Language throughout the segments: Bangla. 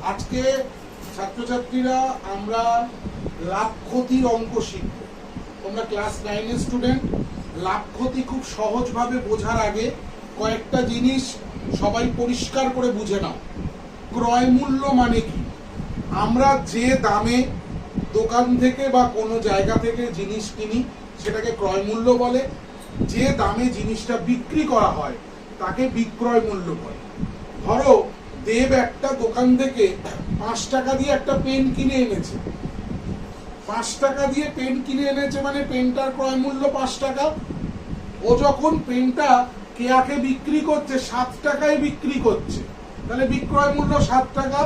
আজকে ছাত্রছাত্রীরা আমরা লাভ ক্ষতির অঙ্ক শিখব। তোমরা ক্লাস 9 এর স্টুডেন্ট। লাভ ক্ষতি খুব সহজভাবে বোঝার আগে কয়েকটা জিনিস সবাই পরিষ্কার করে বুঝে নাও। ক্রয় মূল্য মানে কি? আমরা যে দামে দোকান থেকে বা কোনো জায়গা থেকে জিনিস কিনি সেটাকে ক্রয় মূল্য বলে। যে দামে জিনিসটা বিক্রি করা হয় তাকে বিক্রয় মূল্য বলে। ধরো দেব একটা দোকান থেকে 5 টাকা দিয়ে একটা পেন কিনে এনেছে। 5 টাকা দিয়ে পেন কিনে এনেছে মানে পেনটার ক্রয় মূল্য 5 টাকা। ও যখন পেনটা কেয়াকে বিক্রি করছে 7 টাকায় বিক্রি করছে, তাহলে বিক্রয় মূল্য 7 টাকা।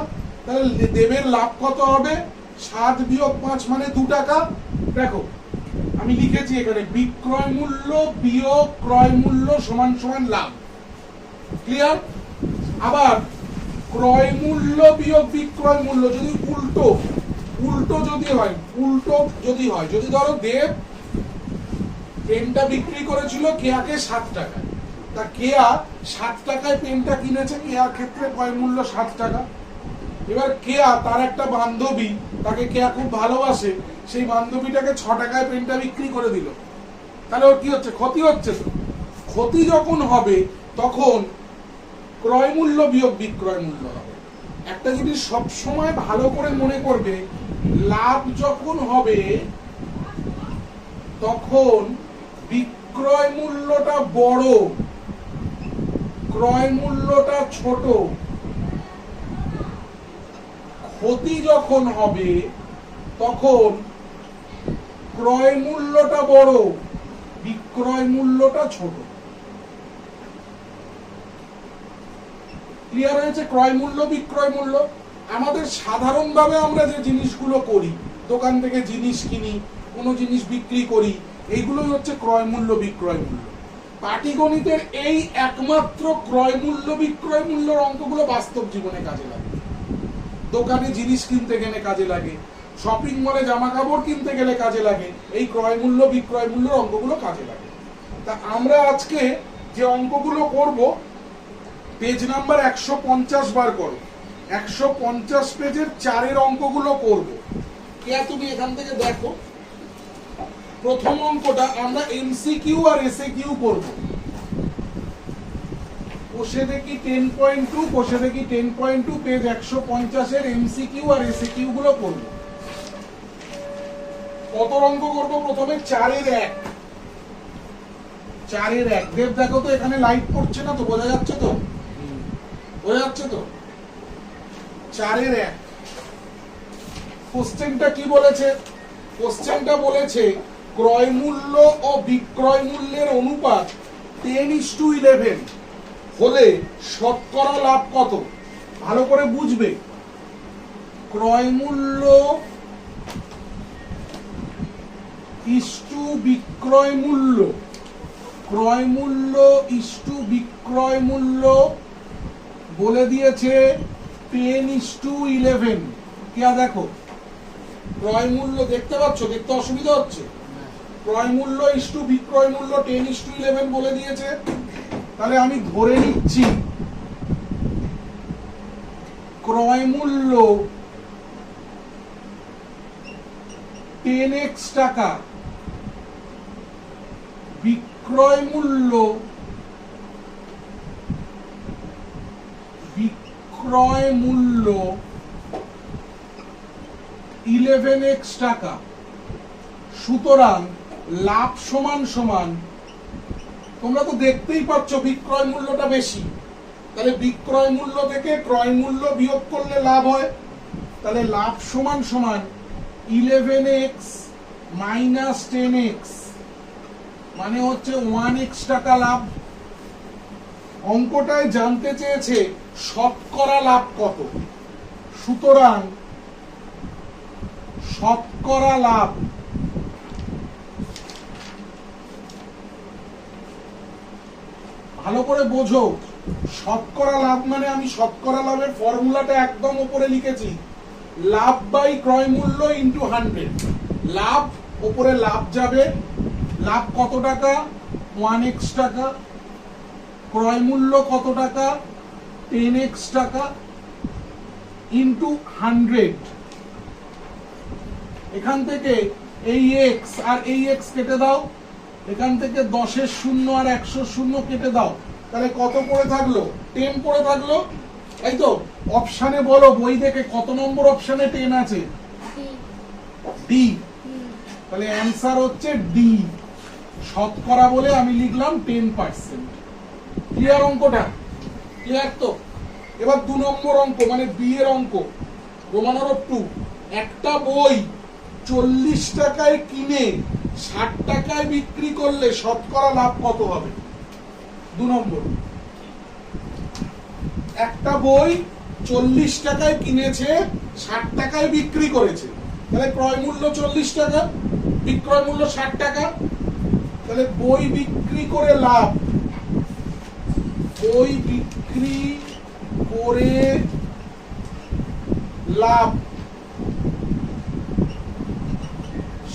তাহলে দেবের লাভ কত হবে? 7 বিয়োগ 5 মানে 2 টাকা। দেখো আমি লিখেছি এখানে বিক্রয় মূল্য বিয়োগ ক্রয় মূল্য সমান সমান লাভ। ক্লিয়ার? আবার ক্রয় মূল্য বিয়োগ বিক্রয় মূল্য যদি উল্টো যদি হয়, যদি ধরো দেব পেনটা বিক্রি করেছিল কেয়াকে 7 টাকায়, তা কেয়া 7 টাকায় পেনটা কিনেছে, কেয়ার ক্ষেত্রে ক্রয় মূল্য 7 টাকা। এবার কেয়া তার একটা বান্ধবী, তাকে কেয়া খুব ভালোবাসে, সেই বান্ধবীটাকে 6 টাকায় পেনটা বিক্রি করে দিল। তাহলে ওর কি হচ্ছে? ক্ষতি হচ্ছে। ক্ষতি যখন হবে তখন ক্রয় মূল্য বিয়োগ বিক্রয় মূল্য হবে। একটা জিনিস সবসময় ভালো করে মনে করবে, লাভ যখন হবে তখন বিক্রয় মূল্যটা বড়, ক্রয় মূল্যটা ছোট। ক্ষতি যখন হবে তখন ক্রয় মূল্যটা বড়, বিক্রয় মূল্যটা ছোট। ক্লিয়ার হয়েছে? ক্রয় মূল্য বিক্রয় মূল্য। আমাদের সাধারণভাবে আমরা যে জিনিসগুলো করি, দোকান থেকে জিনিস কিনি, কোনো জিনিস বিক্রি করি, এইগুলোই হচ্ছে ক্রয় মূল্য বিক্রয় মূল্য। পাটিগণিতের এই একমাত্র ক্রয় মূল্য বিক্রয় মূল্যর অঙ্কগুলো বাস্তব জীবনে কাজে লাগে। দোকানে জিনিস কিনতে গেলে কাজে লাগে, শপিং মলে জামা কাপড় কিনতে গেলে কাজে লাগে, এই ক্রয় মূল্য বিক্রয় মূল্যের অঙ্কগুলো কাজে লাগে। তা আমরা আজকে যে অঙ্কগুলো করব, পেজ নাম্বার 150 বার করো। 150 পেজের 4 অঙ্কগুলো করব। কেয়া তুমি এখান থেকে দেখো, প্রথম অঙ্কটা আমরা এমসিকিউ আর এসএকিউ করব। কোষে দেখি 10.2, কোষে দেখি 10.2, পেজ 150 এর এমসিকিউ আর এসএকিউ গুলো করব। কত অঙ্ক করব? প্রথমে 4 এর 1। 4 এর 1 দেব, দেখো তো এখানে লাইট পড়ছে না তো? বোঝা যাচ্ছে তো? বোঝা যাচ্ছে তো? 4 এর 1। কোশ্চেনটা কি বলেছে? কোশ্চেনটা বলেছে ক্রয় মূল্য ও বিক্রয় মূল্যের অনুপাত 10:11 হলে শতকরা লাভ কত? ভালো করে বুঝবে। ক্রয় মূল্য ইস্টু বিক্রয় মূল্য, ক্রয় মূল্য ইস্টু বিক্রয় মূল্য বলে দিয়েছে 10:11। কেয়া দেখো ক্রয় মূল্য দেখতে পাচ্ছ? দেখতে অসুবিধা হচ্ছে? ক্রয় মূল্য ইস্টু বিক্রয় মূল্য 10:11 বলে দিয়েছে। তাহলে আমি ধরে নিচ্ছি ক্রয় মূল্য 10x টাকা, বিক্রয় মূল্য 11x টাকা। সুতরাং লাভ সমান সমান, তোমরা তো দেখতেই পাচ্ছ বিক্রয় মূল্যটা বেশি, তাহলে বিক্রয় মূল্য থেকে ক্রয় মূল্য বিয়োগ করলে লাভ হয়। তাহলে লাভ সমান সমান 11x মাইনাস 10x, মানে হচ্ছে 1x টাকা লাভ। অঙ্কটায় জানতে চেয়েছে শতকরা লাভ কত। সুতরাং শতকরা লাভ ভালো করে বোঝো। শতকরা লাভ মানে আমি শতকরা লাভের ফর্মুলাটা একদম উপরে লিখেছি, লাভ বাই ক্রয় মূল্য ইন্টু 100। লাভ উপরে লাভ যাবে, লাভ কত টাকা? 1x টাকা। ক্রয় মূল্য কত টাকা? 10x টাকা। ইন্টু 100, এখান থেকে এই এক্স আর এই এক্স কেটে দাও, এখান থেকে 10-এর 0 আর 100-এর 0 কেটে দাও, তাহলে কত পড়ে থাকলো? 10 পড়ে থাকলো, তাই তো? অপশানে বলো, বই দেখে কত নম্বর অপশানে 10 আছে? ডি। তাহলে অ্যান্সার হচ্ছে ডি, শতকরা বলে আমি লিখলাম 10%। ক্লিয়ার অঙ্কটা? ক্লিয়ার তো? এবার 2 নম্বর অঙ্ক, মানে বি এর অঙ্ক, রোমান অফ 2। একটা বই 40 টাকায় কিনে 60 টাকায় বিক্রি করলে শতকরা লাভ কত হবে? 2 নম্বর, একটা বই 40 টাকায় কিনেছে, 60 টাকায় বিক্রি করেছে, তাহলে ক্রয় মূল্য 40 টাকা, বিক্রয় মূল্য 60 টাকা, তাহলে বই বিক্রি করে লাভ, বই বিক্রি করে লাভ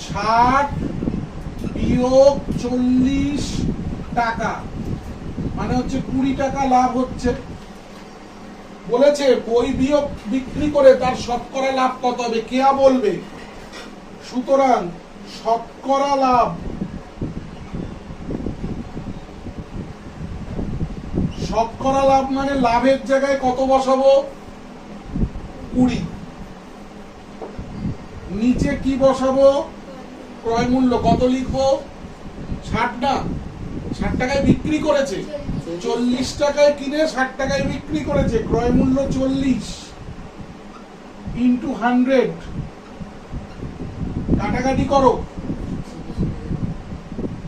60 বিয়োগ 40 টাকা, মানে হচ্ছে 20 টাকা লাভ হচ্ছে। বলেছে বই বিয়োগ বিক্রি করে তার শতকরা লাভ কত হবে, কে বলবে? সুতরাং শতকরা লাভ, শতকরা লাভ মানে লাভের জায়গায় কত বসাবো? 20। নিচে কি বসাবো? ক্রয় মূল্য কত লিখবো? 60 না, 60 টাকায় বিক্রি করেছে, 40 টাকায় কিনে 60 টাকায় বিক্রি করেছে, ক্রয় মূল্য 40 ইন্টু 100, কাটাকাটি করো,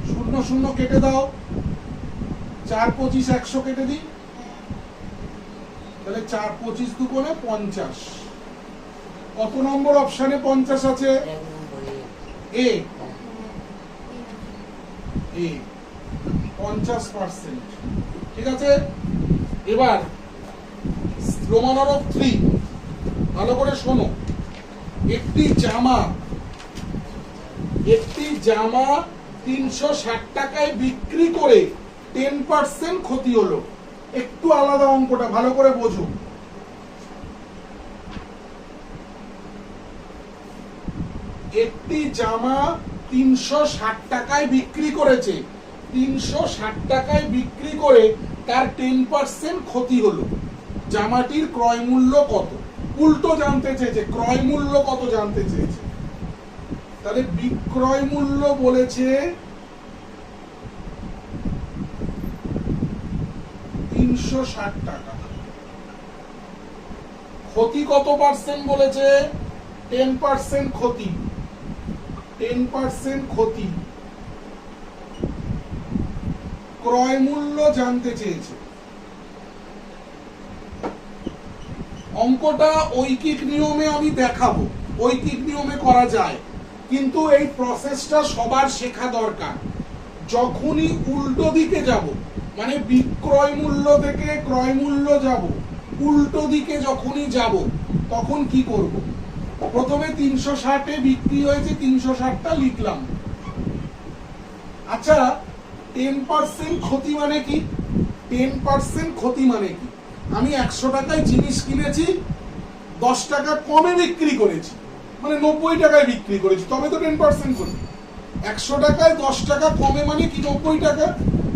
0 0 কেটে দাও, 4 25 100 কেটে দিই, তাহলে 4 25 দুগুণে 50। কত নম্বর অপশানে 50 আছে? এ, এ 50%। ঠিক আছে, এবার রোমান অফ 3, ভালো করে শোনো। একটি জামা 360 টাকায় বিক্রি করে 10% ক্ষতি হলো। একটু আলাদা অঙ্কটা, ভালো করে বোঝো। একটি জামা 360 টাকায় বিক্রি করেছে, 360 টাকায় বিক্রি করে তার 10% ক্ষতি হলো, জামাটির ক্রয় মূল্য কত? উল্টো জানতে চেয়েছে, ক্রয় মূল্য কত জানতে চেয়েছে। তাহলে বিক্রয় মূল্য বলেছে 360 টাকা, ক্ষতি কত পার্সেন্ট বলেছে? 10% ক্ষতি, 10% ক্ষতি, ক্রয় মূল্য জানতে চেয়েছে। অঙ্কটা ঐকিক নিয়মে আমি দেখাবো, ঐকিক নিয়মে করা যায়, কিন্তু এই প্রসেসটা সবার শেখা দরকার। যখনই উল্টো দিকে যাব, মানে বিক্রয় মূল্য থেকে ক্রয় মূল্য যাব, উল্টো দিকে যখনই যাব, তখন কি করব? প্রথমে 360-এ বিক্রি হয়েছে, 360টা লিখলাম। আচ্ছা, 10% ক্ষতি মানে কি? 10% ক্ষতি মানে কি? আমি 100 টাকায় জিনিস কিনেছি, 10 টাকা কমে বিক্রি করেছি, মানে 90 টাকায় বিক্রি করেছি, তবে তো 10% ক্ষতি। 100 টাকায় 10 টাকা কমে মানে কি? 90 টাকা।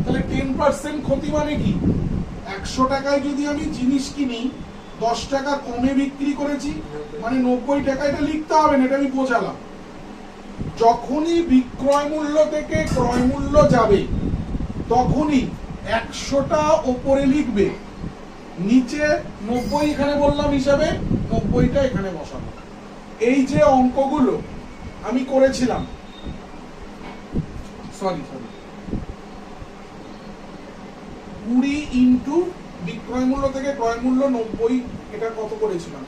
তাহলে 10% ক্ষতি মানে কি? 100 টাকায় যদি আমি জিনিস কিনি, 10 টাকা কমে বিক্রি করেছি, মানে 90 টাকা। এটা লিখতে হবে না, এটা আমি বোঝালাম। যখনই বিক্রয় মূল্য থেকে ক্রয় মূল্য যাবে, তখনই 100টা ওপরে লিখবে, নিচে 90 এখানে বললাম হিসাবে, 90টা এখানে বসাবো। এই যে অঙ্কগুলো আমি করেছিলাম, সরি 20 ইন্টু বিক্রয় মূল্য থেকে ক্রয় মূল্য 90, এটা কত করেছিলাম?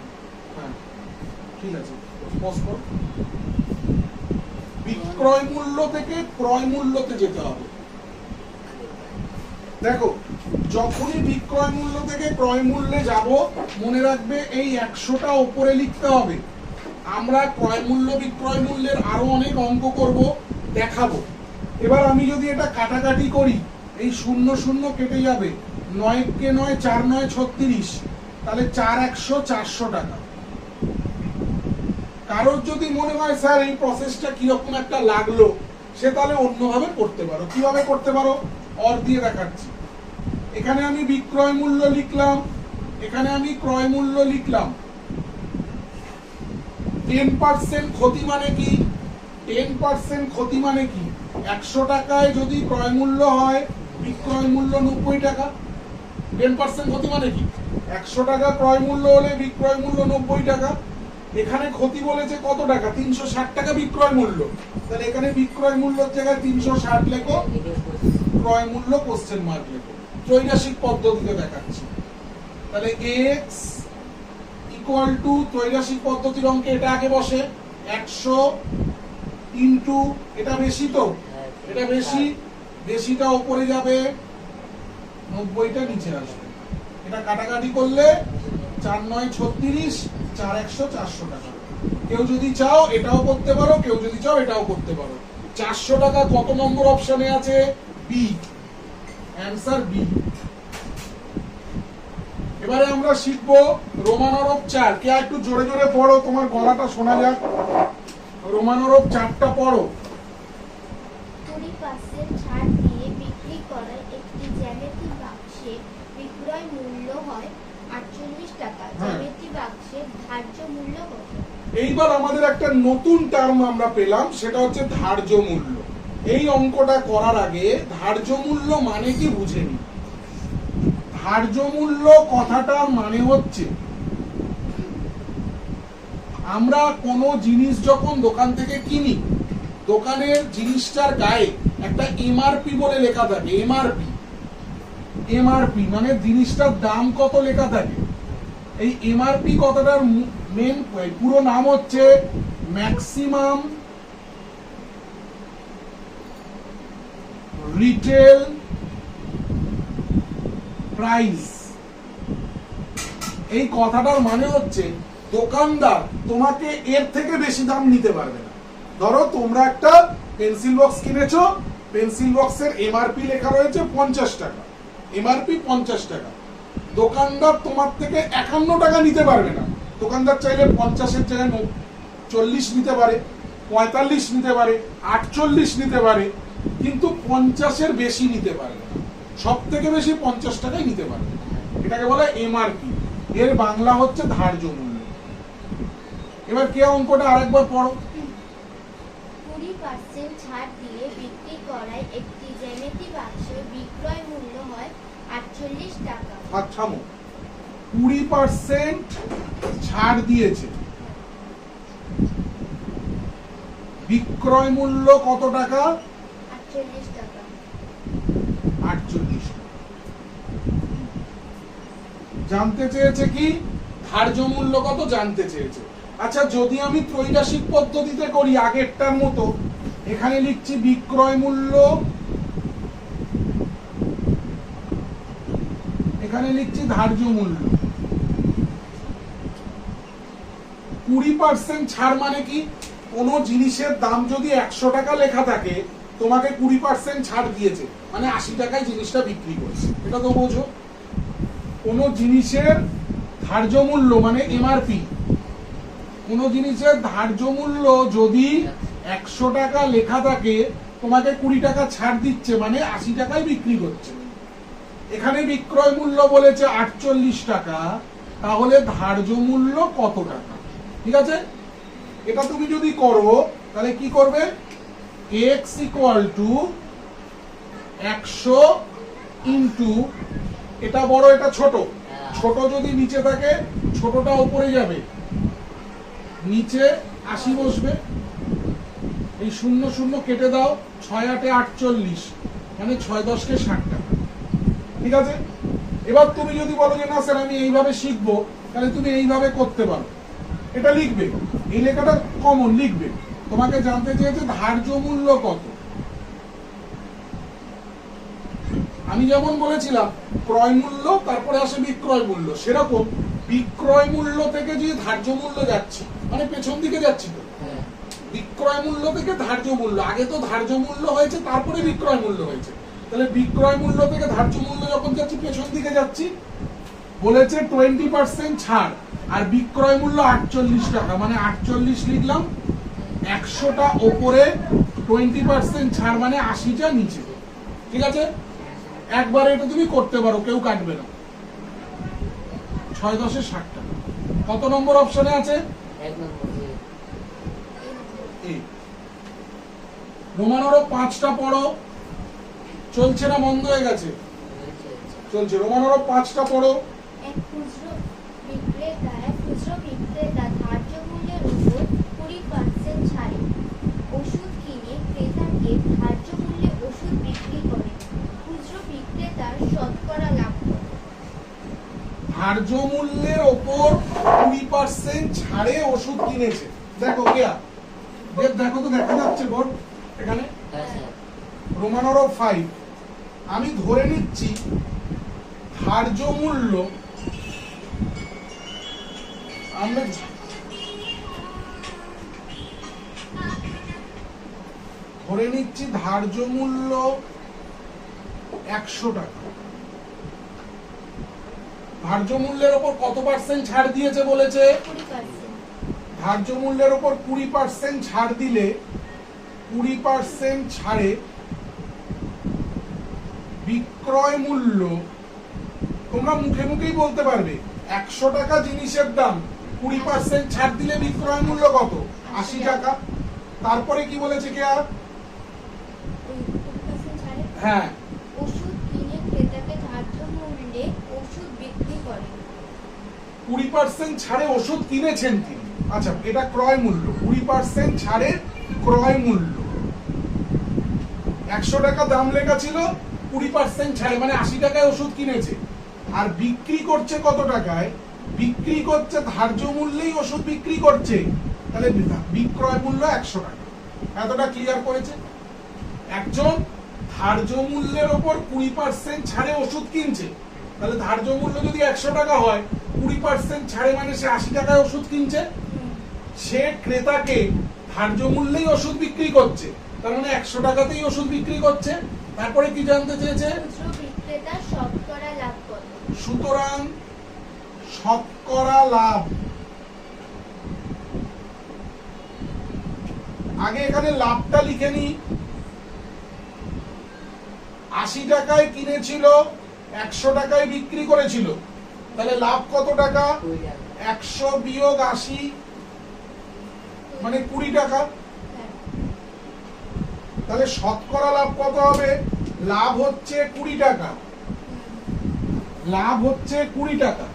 হ্যাঁ ঠিক আছে, বিক্রয় মূল্য থেকে ক্রয় মূল্যতে যেতে হবে। দেখো, যখনই বিক্রয় মূল্য থেকে ক্রয় মূল্যে যাব, মনে রাখবে এই 100টা উপরে লিখতে হবে। আমরা ক্রয় মূল্য বিক্রয় মূল্যের আরো অনেক অঙ্ক করব, দেখাবো। এবার আমি যদি এটা কাটাকাটি করি, এই 0 0 কেটে যাবে, 9 কে 9, 4 9 36, তাহলে 4 100 400 টাকা। কারোর যদি মনে হয় স্যার এই প্রসেসটা কিরকম একটা লাগলো, সে তাহলে অন্যভাবে করতে পারো। কিভাবে করতে পারো, অর দিয়ে দেখাচ্ছি। এখানে আমি বিক্রয় মূল্য লিখলাম, এখানে আমি ক্রয় মূল্য লিখলাম। 10% ক্ষতি মানে কি? 10% ক্ষতি মানে কি? 100 টাকায় যদি ক্রয় মূল্য হয়, বিক্রয় মূল্য 90 টাকা। 10% ক্ষতি মানে কি? 100 টাকা ক্রয় মূল্য হলে বিক্রয় মূল্য 90 টাকা। এখানে ক্ষতি বলেছে কত টাকা? 360 টাকা বিক্রয় মূল্য। তাহলে এখানে বিক্রয় মূল্যের জায়গায় 360 লেখো, ক্রয় মূল্য কোশ্চেন মার্ক লেখো। ত্রৈরাশিক পদ্ধতিতে দেখাচ্ছি। তাহলে x ইকুয়াল টু ত্রৈরাশিক পদ্ধতির অঙ্কে এটা আগে বসে 100 ইনটু, এটা বেশি তো, এটা বেশি, বেশিটা উপরে যাবে, 90টা নিচে আসবে। এটা কাটাকাটি করলে 4 9 36, 4 100 400 টাকা। কেউ যদি চাও এটাও করতে পারো, কেউ যদি চাও এটাও করতে পারো। 400 টাকা কত নম্বর অপশনে আছে? B, answer B. এবারে আমরা শিখবো রোমানরব 4। কে একটু জোরে জোরে পড়ো, তোমার গলাটা শোনা যাক। রোমানরব 4টা পড়ো। 20% ছাড় দিয়ে বিক্রি করা একটি জ্যামিতি বাক্সে বিক্রয় মূল্য হয় 48 টাকা। জ্যামিতি বাক্সের ধার্য মূল্য কত? এইবার আমাদের একটা নতুন টার্ম আমরা পেলাম, সেটা হচ্ছে ধার্য মূল্য। এই অঙ্কটা করার আগে ধার্য মূল্য মানে কি বুঝে নি। ধার্য মূল্য কথাটার মানে হচ্ছে, আমরা কোনো জিনিস যখন দোকান থেকে কিনি, দোকানের জিনিসটার গায়ে একটা এমআরপি বলে লেখা থাকে। এমআরপি, এমআরপি মানে জিনিসটার দাম কত লেখা থাকে। এই এমআরপি কথাটার মেন পুরো নাম হচ্ছে ম্যাক্সিমাম রিটেল প্রাইস। এই কথাটার মানে হচ্ছে দোকানদার তোমাকে এর থেকে বেশি দাম নিতে পারবে না। ধরো তোমরা একটা পেন্সিল বক্স কিনেছো, পেন্সিল বক্সের এমআরপি লেখা রয়েছে 50 টাকা, এমআরপি 50 টাকা। দোকানদার তোমার থেকে 51 টাকা নিতে পারবে না। দোকানদার চাইলে 50-এর জায়গায় 40 নিতে পারে, 45 নিতে পারে, 48 নিতে পারে, কিন্তু 50-এর বেশি নিতে পারবে না। সব থেকে বেশি 50 টাকাই নিতে পারবে। এটাকে বলে এমআরপি। এর বাংলা হচ্ছে ধার্য মূল্য। এবার কে অঙ্কটা আরেকবার পড়ো। 20% ছাড় দিয়ে বিক্রি করায় একটি জ্যামিতি বাক্সে বিক্রয় মূল্য হয় 48 টাকা। আচ্ছা, 20% ছাড় দিয়েছে, বিক্রয় মূল্য কত টাকা? 48 টাকা। 48 টাকা। জানতে চেয়েছে কি ধার্য মূল্য কত জানতে চেয়েছে। আচ্ছা, যদি আমি ত্রৈরাশিক পদ্ধতিতে করি আগেরটার মতো, এখানে লিখছি বিক্রয় মূল্য, এখানে লিখছি ধার্য মূল্য। 20% ছাড় মানে কি? কোনো জিনিসের দাম যদি 100 টাকা লেখা থাকে, তোমাকে 20% ছাড় দিয়েছে, মানে 80 টাকায় জিনিসটা বিক্রি করছে। এটা তো বোঝো। কোনো জিনিসের ধার্য মূল্য মানে এমআরপি। কোনো জিনিসের ধার্য মূল্য যদি 100 টাকা লেখা থাকে, তোমাকে 20 টাকা ছাড় দিচ্ছে, মানে 80 টাকায় বিক্রি করছে। এখানে বিক্রয় মূল্য বলেছে 48 টাকা, তাহলে ধার্য মূল্য কত টাকা? ঠিক আছে, এটা তুমি যদি করো তাহলে কি করবে? x ইকুয়াল টু 100 ইন্টু, এটা বড় এটা ছোট, ছোট যদি নিচে থাকে ছোটটা উপরে যাবে, নিচে 80 বসবে। এই 0 0 কেটে দাও, 6 8 48, মানে 6 10 কে 60 টাকা। ঠিক আছে, এবার তুমি যদি বলো যে না স্যার আমি এইভাবে শিখবো, তাহলে তুমি এইভাবে করতে পারো। এটা লিখবে, এই লেখাটা কমন লিখবে। তোমাকে জানতে চেয়েছে ধার্য মূল্য কত। আমি যেমন বলেছিলাম ক্রয় মূল্য, তারপরে আসে বিক্রয় মূল্য, সেরকম বিক্রয় মূল্য থেকে যে ধার্য মূল্য যাচ্ছি, মানে পেছন দিকে যাচ্ছি তো, বিক্রয় মূল্য থেকে ধার্য মূল্য। আগে তো ধার্য মূল্য হয়েছে, তারপরে বিক্রয় মূল্য হয়েছে। তাহলে বিক্রয় মূল্য থেকে ধার্য মূল্য যখন যাচ্ছি, পেছন দিকে যাচ্ছি। বলেছে 20% ছাড়, আর বিক্রয় মূল্য 48 টাকা, মানে 48 লিখলাম, 100টা ওপরে 20% ছাড় মানে 80টা নিচে। ঠিক আছে, একবার এটা তুমি করতে পারো, কেউ কাটবে না। 6 10 60 টাকা। কত নম্বর অপশনে আছে? 1 নম্বর। এ। রোমানোরও 5টা পড়ো। চলছে না বন্ধ হয়ে গেছে? চলছে। রোমানোরও 5টা পড়ো। এক খুচরো বিক্রেতা ধার্য মূল্যের উপর 20% ছাড়ে ওষুধ কিনে ক্রেতাকে ধার্য মূল্যে ওষুধ বিক্রি করে। খুচরো বিক্রেতার শতকরা লাভ কত? ধার্য মূল্যের ওপর 20% ছাড়ে ওষুধ কিনেছে। দেখো কেয়া, দেখো তো, দেখা যাচ্ছে বোর্ড এখানে? হ্যাঁ স্যার। রোমানোরও 5। আমি ধরে নিচ্ছি ধার্য মূল্য, আমরা ধরে নিচ্ছি ধার্য মূল্য 100 টাকা। ধার্য মূল্যের ওপর কত পার্সেন্ট ছাড় দিয়েছে বলেছে? 20%। ধার্য মূল্যের ওপর 20% ছাড় দিলে 20% ছাড়ে বিক্রয় মূল্য, তোমরা মুখে মুখেই বলতে পারবে, 100 টাকা জিনিসের দাম, 20% ছাড় দিলে বিক্রয় মূল্য কত? 80 টাকা। তারপরে কি বলেছে কে? আর 20% ছাড়ে হ্যাঁ, ওষুধ কিনে ক্রেতাকে ধার্য মূল্যে ওষুধ বিক্রি করে। 20% ছাড়ে ওষুধ কিনেছেন তিনি। আচ্ছা, এটা ক্রয় মূল্য। 20% ছাড়ে ক্রয় মূল্য, 100 টাকা দাম লেখা ছিল, 20% ছাড়ে মানে 80 টাকায় ওষুধ কিনেছে। আর বিক্রি করছে কত টাকায়? বিক্রি করছে ধার্য মূল্যেই ওষুধ বিক্রি করছে, তাহলে বিক্রয় মূল্য 100 টাকা। এতটা ক্লিয়ার করেছে? একজন ধার্য মূল্যের ওপর 20% ছাড়ে ওষুধ কিনছে, তাহলে ধার্য মূল্য যদি 100 টাকা হয়, 20% ছাড়ে মানে সে 80 টাকায় ওষুধ কিনছে। সে ক্রেতাকে ধার্য মূল্যেই ওষুধ বিক্রি করছে, তার মানে 100 টাকাতেই ওষুধ বিক্রি করছে। তারপরে কি জানতে চেয়েছে? খুচরো বিক্রেতার শতকরা লাভ কত? সুতরাং শতকরা লাভ, আগে এখানে লাভটা লিখে নি। 80 টাকায় কিনেছিল, 100 টাকায় বিক্রি করেছিল, তাহলে লাভ কত টাকা? 20 টাকা। 100 বিয়োগ 80 মানে 20 টাকা। হ্যাঁ। তাহলে শতকরা লাভ কত হবে? লাভ হচ্ছে 20 টাকা। লাভ হচ্ছে 20 টাকা।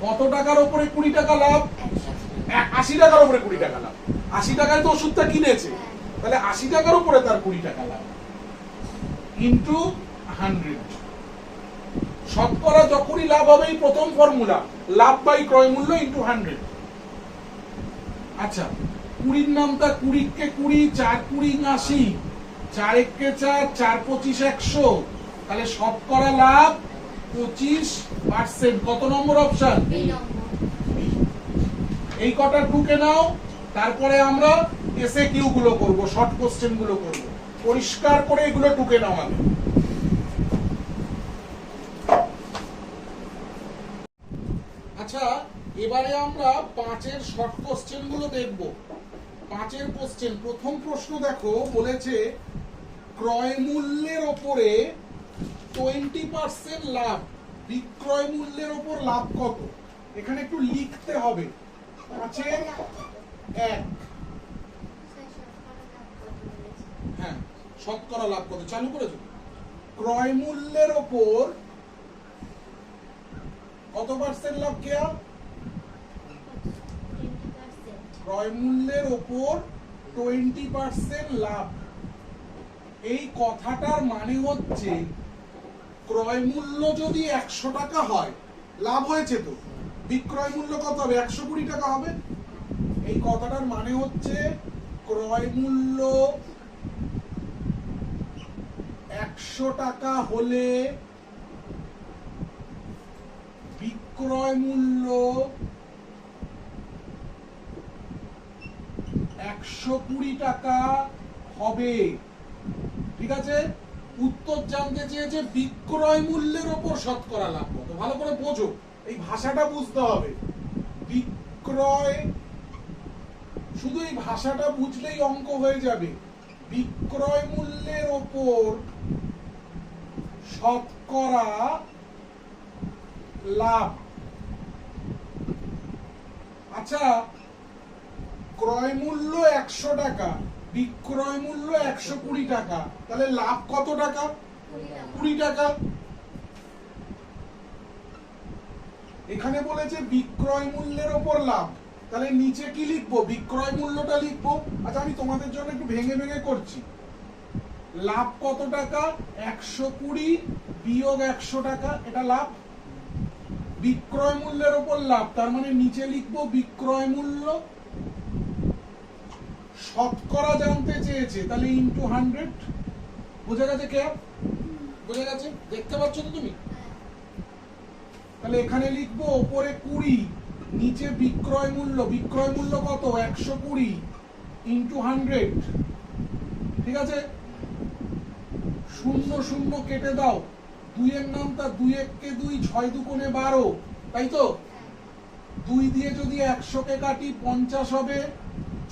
কত টাকার উপরে 20 টাকা লাভ? 80 টাকার উপরে 20 টাকা লাভ। 80 টাকায় তো ওষুধটা কিনেছে, তাহলে 80 টাকার উপরে তার 20 টাকা লাভ ইন্টু 100। শতকরা যখনই লাভ হবে, এই প্রথম ফর্মুলা, লাভ বাই ক্রয় মূল্য ইন্টু 100। আচ্ছা, 20 নামটা 20 কে 20, 4 20 80, 4 1 কে 4, 4 25 100, তাহলে শতকরা লাভ 25%। কত নম্বর অপশন? এই নম্বর। এই কটা টুকে নাও, তারপরে আমরা এসএ কিউ গুলো করব, শর্ট কোশ্চেন গুলো করব। পরিষ্কার করে এগুলো টুকে নাও আগে। আচ্ছা, এবারে আমরা 5-এর শর্ট কোশ্চেন গুলো দেখব। 5-এর কোশ্চেন, প্রথম প্রশ্ন দেখো, বলেছে ক্রয় মূল্যের ওপরে 20% লাভ, বিক্রয় মূল্যের ওপর লাভ কত? এখানে একটু লিখতে হবে। 5-এর 1, হ্যাঁ, শতকরা লাভ কত? চালু করেছো? ক্রয় মূল্যের ওপর কত পার্সেন্ট লাভ? কেয়া, 20%। ক্রয় মূল্যের ওপর 20% লাভ। এই কথাটার মানে হচ্ছে ক্রয় মূল্য যদি 100 টাকা হয়, লাভ হয়েছে তো, বিক্রয় মূল্য কত হবে? 120 টাকা হবে। এই কথাটার মানে হচ্ছে ক্রয় মূল্য 100 টাকা হলে বিক্রয় মূল্য 120 টাকা হবে। ঠিক আছে, উত্তর জানতে চেয়েছে বিক্রয় মূল্যের ওপর শতকরা লাভ কত। ভালো করে বোঝো, এই ভাষাটা বুঝতে হবে। বিক্রয়, শুধু এই ভাষাটা বুঝলেই অঙ্ক হয়ে যাবে। বিক্রয় মূল্যের ওপর শতকরা লাভ। আচ্ছা, ক্রয় মূল্য 100 টাকা, বিক্রয় মূল্য 120 টাকা, তাহলে লাভ কত টাকা? 20 টাকা। এখানে বলেছে বিক্রয় মূল্যের ওপর লাভ, তাহলে নিচে কি লিখবো? বিক্রয় মূল্যটা লিখবো। আচ্ছা, আমি তোমাদের জন্য একটু ভেঙে ভেঙে করছি। লাভ কত টাকা? 120 বিয়োগ 100 টাকা, এটা লাভ। বিক্রয় মূল্যের ওপর লাভ, তার মানে নিচে লিখবো বিক্রয় মূল্য। শতকরা জানতে চেয়েছে, তাহলে ইনটু 100। বুঝে গেছে কে? বুঝে গেছে? দেখতে পাচ্ছ তো তুমি? তাহলে এখানে লিখবো ওপরে 20, নিচে বিক্রয় মূল্য। বিক্রয় মূল্য কত? 120 ইনটু 100। ঠিক আছে? শূন্য শূন্য কেটে দাও, 2 এর নামটা 2 1 2, 6 2 12, তাই তো? 2 দিয়ে যদি 100 কে কাটি 50 হবে,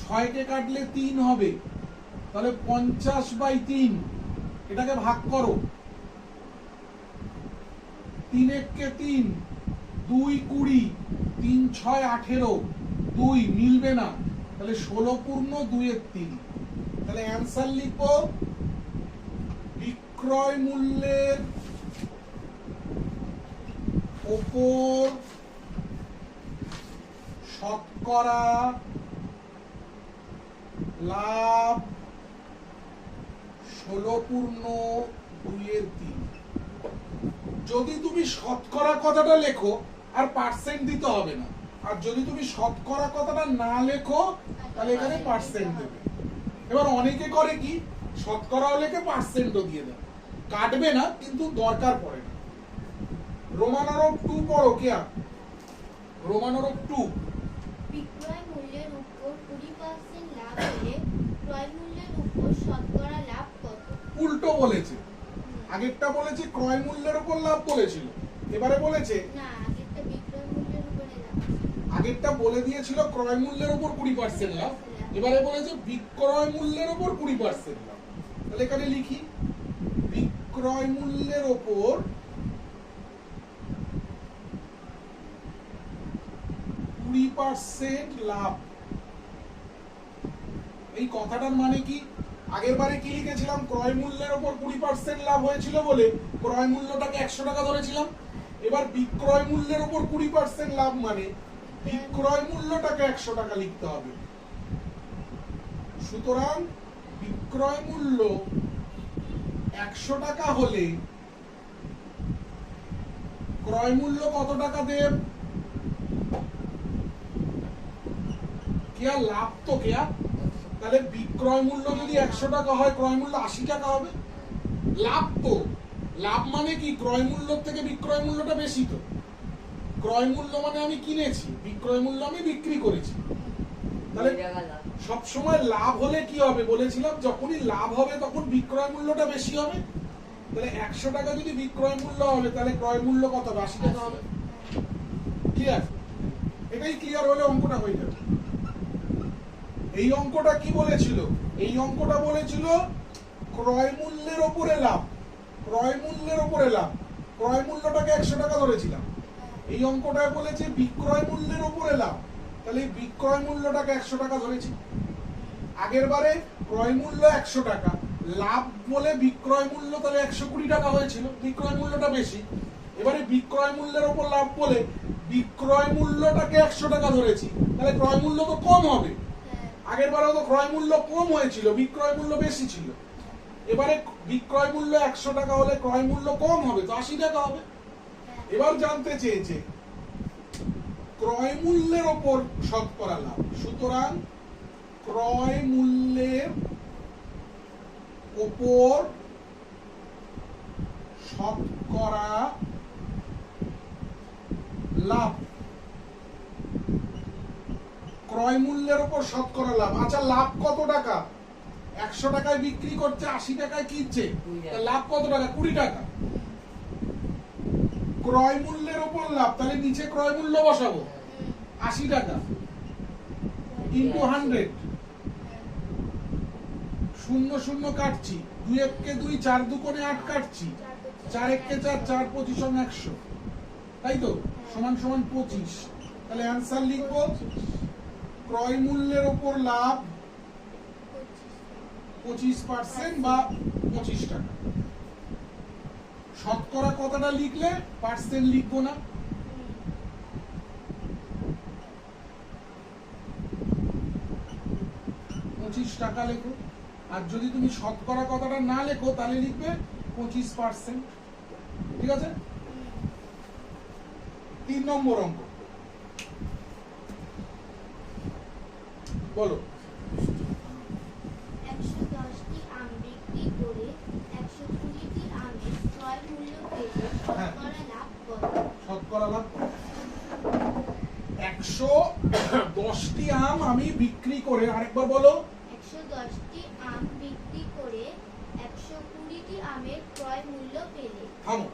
6 কে কাটলে 3 হবে, তাহলে 50/3। এটাকে ভাগ করো, 3 1 3, 2 20, 3 6 18, 2 মিলবে না, তাহলে 16 পূর্ণ 2 এর 3। তাহলে অ্যান্সার লিখবো বিক্রয় মূল্যের ওপর শতকরা লাভ 16 পূর্ণ 2 এর 3। যদি তুমি শতকরা কথাটা লেখো আর পার্সেন্ট দিতে হবে না, আর যদি তুমি শতকরা কথাটা না লেখো তাহলে এখানে পার্সেন্ট দেবে। এবার অনেকে করে কি, শতকরাও লেখে পার্সেন্টও দিয়ে দেয়, কাটবে না, কিন্তু দরকার পড়ে না। রোমানরব 2 পড়ো কে? রোমানরব 2। বিক্রয় মূল্যের উপর 20% লাভ হলে ক্রয় মূল্যের উপর শতকরা লাভ কত? উল্টো বলেছে। আগেরটা বলেছে ক্রয় মূল্যের উপর লাভ বলেছিল, এবারে বলেছে না, আগেরটা বিক্রয় মূল্যের উপরে লাভ। আগেরটা বলে দিয়েছিল ক্রয় মূল্যের উপর 20% লাভ, এবারে বলেছে বিক্রয় মূল্যের উপর 20% লাভ। তাহলে এখানে লিখি বিক্রয় মূল্যের উপর 20% লাভ। এই কথাটার মানে কি? আগের বারে কি লিখেছিলাম? ক্রয় মূল্যের উপর 20% লাভ হয়েছিল বলে ক্রয় মূল্যটাকে 100 টাকা ধরেছিলাম। এবার বিক্রয় মূল্যের উপর 20% লাভ মানে বিক্রয় মূল্যটাকে 100 টাকা লিখতে হবে। সুতরাং বিক্রয় মূল্য 100 টাকা হলে ক্রয় মূল্য কত টাকা দেব? কেয়া লাভ তো কেয়া, তাহলে বিক্রয় মূল্য যদি 100 টাকা হয় ক্রয় মূল্য 80 টাকা হবে। লাভ তো, লাভ মানে কি? ক্রয় মূল্য থেকে বিক্রয় মূল্যটা বেশি তো। ক্রয় মূল্য মানে আমি কিনেছি, বিক্রয় মূল্য আমি বিক্রি করেছি। তাহলে সব সময় লাভ হলে কি হবে বলেছিলাম? যখনই লাভ হবে তখন বিক্রয় মূল্যটা বেশি হবে। তাহলে 100 টাকা যদি বিক্রয় মূল্য হবে তাহলে ক্রয় মূল্য কত? 80 টাকা হবে। ক্লিয়ার? এটাই ক্লিয়ার হলে অঙ্কটা হয়ে যাবে। এই অঙ্কটা কি বলেছিল? এই অঙ্কটা বলেছিল ক্রয় মূল্যের ওপরে লাভ। ক্রয় মূল্যের ওপরে লাভ, ক্রয় মূল্যটাকে 100 টাকা ধরেছিলাম। এই অঙ্কটা বলেছে বিক্রয় মূল্যের ওপরে লাভ, তাহলে বিক্রয় মূল্যটাকে 100 টাকা ধরেছি। আগের বারে ক্রয় মূল্য 100 টাকা, লাভ বলে বিক্রয় মূল্য তাহলে 120 টাকা হয়েছিল, বিক্রয় মূল্যটা বেশি। এবারে বিক্রয় মূল্যের ওপর লাভ বলে বিক্রয় মূল্যটাকে 100 টাকা ধরেছি, তাহলে ক্রয় মূল্য তো কম হবে। আগের বারেও তো ক্রয় মূল্য কম হয়েছিল, বিক্রয় মূল্য বেশি ছিল। এবারে বিক্রয় মূল্য 100 টাকা হলে ক্রয় মূল্য কম হবে, তো 80 টাকা হবে। এবার জানতে চেয়েছে ক্রয় মূল্যের ওপর শতকরা লাভ। সুতরাং ক্রয় মূল্যের ওপর শতকরা লাভ। ক্রয় মূল্যের ওপর শতকরা লাভ। আচ্ছা, লাভ কত টাকা? 100 টাকায় বিক্রি করছে, 80 টাকায় কিনছে, লাভ কত টাকা? 20 টাকা। ক্রয় মূল্যের উপর লাভ, তাহলে নিচে ক্রয় মূল্য বসাবো 80 টাকা ইন্টু 100, শূন্য শূন্য কাটছি, 2 এককে 2, 4 দুকোণে 8 কাটছি, 4 এককে 4, 4 25 100, তাই তো সমান সমান 25। তাহলে অ্যান্সার লিখবো ক্রয় মূল্যের উপর লাভ 25% বা 25 টাকা। শতকরা কথাটা লিখলে পার্সেন্ট লিখবো না, টাকা লেখো। আর যদি তুমি শতকরা কথাটা না লেখো তাহলে লিখবে 25%, ঠিক আছে। 3 নম্বর অঙ্ক বলো। 110টি আম বিক্রি করে 120টি আমের ক্রয় মূল্য পেলে শতকরা লাভ কত? শতকরা লাভ 110টি আম আমি বিক্রি করে, আরেকবার বলো। 110টি আম বিক্রি করে 120টি আমের ক্রয় মূল্য পেলে। থামো,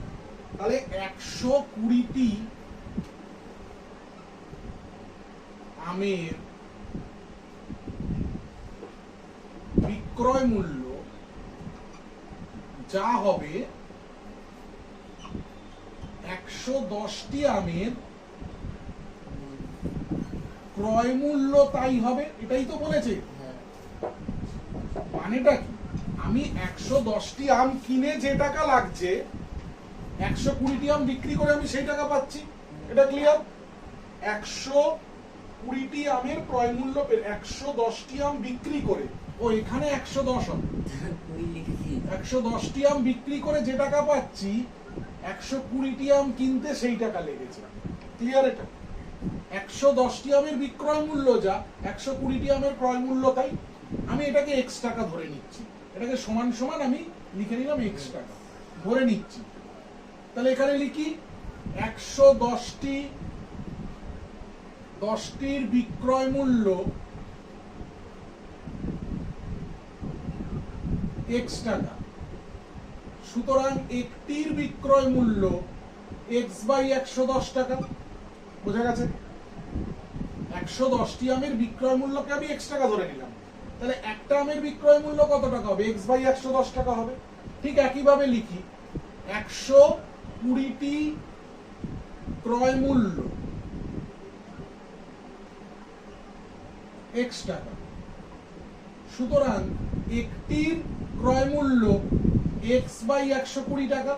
তাহলে 120টি আমের বিক্রয় মূল্য যা হবে 110টি আমের ক্রয় মূল্য তাই হবে, এটাই তো বলেছে। মানেটা কি, আমি 110টি আম কিনে যে টাকা লাগছে 120টি আম বিক্রি করে আমি সেই টাকা পাচ্ছি, এটা ক্লিয়ার। 120টি আমের ক্রয় মূল্য 110টি আম বিক্রি করে, ও এখানে 110 হবে, 110টি আম বিক্রি করে যে টাকা পাচ্ছি 120টি আম কিনতে সেই টাকা লেগেছে, ক্লিয়ার। এটা 110টি আমের বিক্রয় মূল্য যা, 120টি আমের ক্রয় মূল্য তাই। আমি এটাকে x টাকা ধরে নিচ্ছি, এটাকে সমান সমান আমি লিখে নিলাম x টাকা ধরে নিচ্ছি। তাহলে এখানে লিখি 110টির বিক্রয় মূল্য x টাকা, সুতরাং একটির বিক্রয় মূল্য x বাই 110 টাকা। বোঝা গেছে? 110টি আমের বিক্রয় মূল্যকে আমি x টাকা ধরে নিলাম, তাহলে একটা আমের বিক্রয় মূল্য কত টাকা হবে? x বাই 110 টাকা হবে। ঠিক একইভাবে লিখি 120টি ক্রয় মূল্য x টাকা, সুতরাং একটির ক্রয় মূল্য x বাই 120 টাকা।